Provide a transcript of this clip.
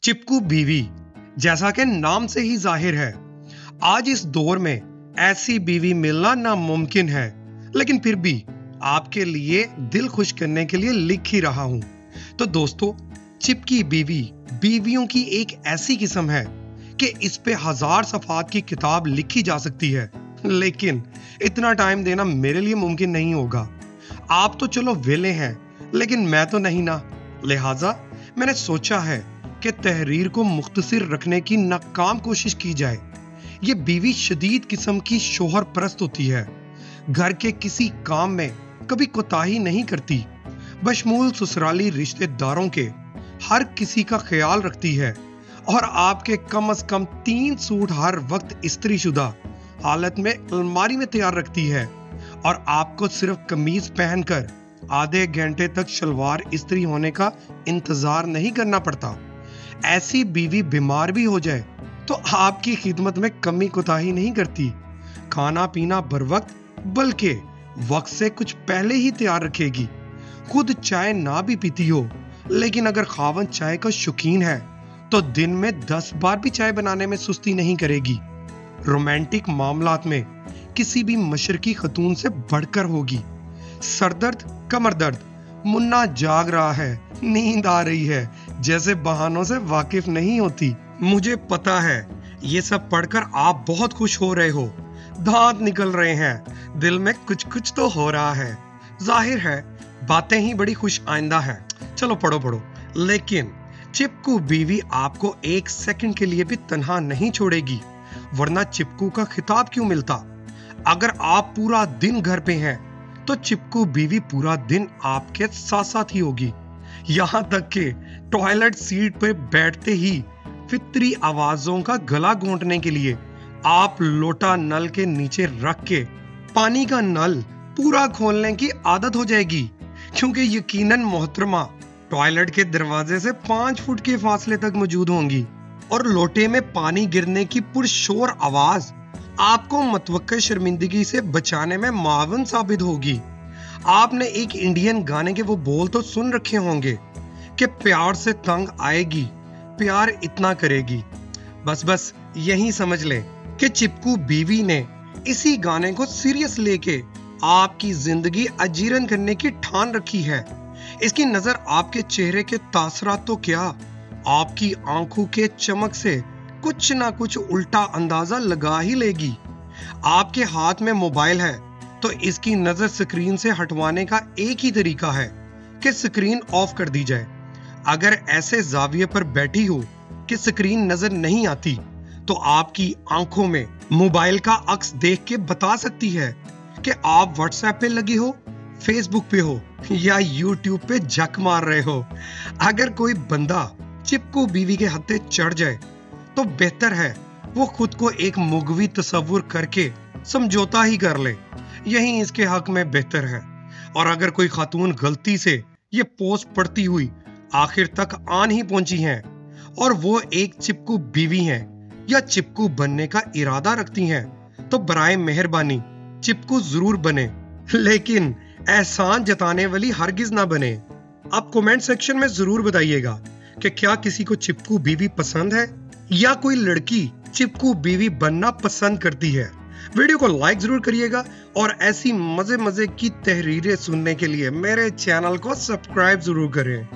चिपकू बीवी, जैसा कि नाम से ही जाहिर है, आज इस दौर में ऐसी बीवी मिलना नामुमकिन है, लेकिन फिर भी आपके लिए दिल खुश करने के लिए लिख ही रहा हूं। तो दोस्तों, चिपकी बीवी बीवियों की एक ऐसी किस्म है कि इस पे 1000 सफ़ात की किताब लिखी जा सकती है, लेकिन इतना टाइम देना मेरे लिए मुमकिन नहीं होगा। आप तो चलो वेले हैं, लेकिन मैं तो नहीं ना। लिहाजा मैंने सोचा है कि तहरीर को मुख्तसर रखने की नाकाम कोशिश की जाए। ये बीवी शदीद किस्म की शोहर परस्त होती है, घर के किसी काम में कभी कोताही नहीं करती, बशमूल ससुराली रिश्तेदारों के हर किसी का ख्याल रखती है और आपके कम से कम 3 सूट हर वक्त इस्त्री शुदा हालत में अलमारी में तैयार रखती है और आपको सिर्फ कमीज पहनकर आधे घंटे तक शलवार इस्त्री होने का इंतजार नहीं करना पड़ता। ऐसी बीवी बीमार भी हो जाए तो आपकी खिदमत में कमी कोताही नहीं करती। खाना पीना बर वक्त, बल्कि वक्त से कुछ पहले ही तैयार रखेगी। खुद चाय ना भी पीती हो, लेकिन अगर खावन चाय का शौकीन है तो दिन में 10 बार भी चाय बनाने में सुस्ती नहीं करेगी। रोमांटिक मामलात में किसी भी मशरकी खतून से बढ़कर होगी। सरदर्द, कमर दर्द, मुन्ना जाग रहा है, नींद आ रही है जैसे बहानों से वाकिफ नहीं होती। मुझे पता है ये सब पढ़कर आप बहुत खुश हो रहे हो, दांत निकल रहे हैं, दिल में कुछ कुछ तो हो रहा है। जाहिर है बातें ही बड़ी खुश आइंदा है। चलो पढ़ो। लेकिन चिपकू बीवी आपको 1 सेकंड के लिए भी तन्हा नहीं छोड़ेगी, वरना चिपकू का खिताब क्यों मिलता। अगर आप पूरा दिन घर पे हैं तो चिपकू बीवी पूरा दिन आपके साथ साथ ही होगी। यहाँ तक कि टॉयलेट सीट पर बैठते ही फितरी आवाजों का गला घोंटने के लिए आप लोटा नल के नीचे रख के पानी का नल पूरा खोलने की आदत हो जाएगी, क्योंकि यकीनन मोहतरमा टॉयलेट के दरवाजे से 5 फुट के फासले तक मौजूद होंगी और लोटे में पानी गिरने की पुरशोर आवाज आपको मतवक्का शर्मिंदगी से बचाने में मावन साबित होगी। आपने एक इंडियन गाने के वो बोल तो सुन रखे होंगे कि प्यार से तंग आएगी, प्यार इतना करेगी। बस यही समझ ले कि चिपकू बीवी ने इसी गाने को सीरियस लेके आपकी जिंदगी अजीरन करने की ठान रखी है। इसकी नजर आपके चेहरे के तासरात तो क्या, आपकी आंखों के चमक से कुछ ना कुछ उल्टा अंदाजा लगा ही लेगी। आपके हाथ में मोबाइल है तो इसकी नजर स्क्रीन से हटवाने का एक ही तरीका है कि स्क्रीन ऑफ कर दी जाए। अगर ऐसे जाविये पर बैठी हो कि स्क्रीन नजर नहीं आती तो आपकी आंखों में मोबाइल का अक्स देख के बता सकती है कि आप व्हाट्सएप पे लगी हो, फेसबुक पे हो या यूट्यूब पे झक मार रहे हो। अगर कोई बंदा चिपकू बीवी के हत्थे चढ़ जाए तो बेहतर है वो खुद को एक मुगवी तस्वुर करके समझौता ही कर ले, यही इसके हक में बेहतर है। और अगर कोई खातून गलती से ये पोस्ट पढ़ती हुई आखिर तक आन ही पहुंची हैं और वो एक चिपकू बीवी हैं या चिपकू बनने का इरादा रखती हैं, तो बराए मेहरबानी चिपकू जरूर बने, लेकिन एहसान जताने वाली हरगिज ना बने। आप कमेंट सेक्शन में जरूर बताइएगा कि क्या किसी को चिपकू बीवी पसंद है या कोई लड़की चिपकू बीवी बनना पसंद करती है। वीडियो को लाइक जरूर करिएगा और ऐसी मजे की तहरीरें सुनने के लिए मेरे चैनल को सब्सक्राइब जरूर करें।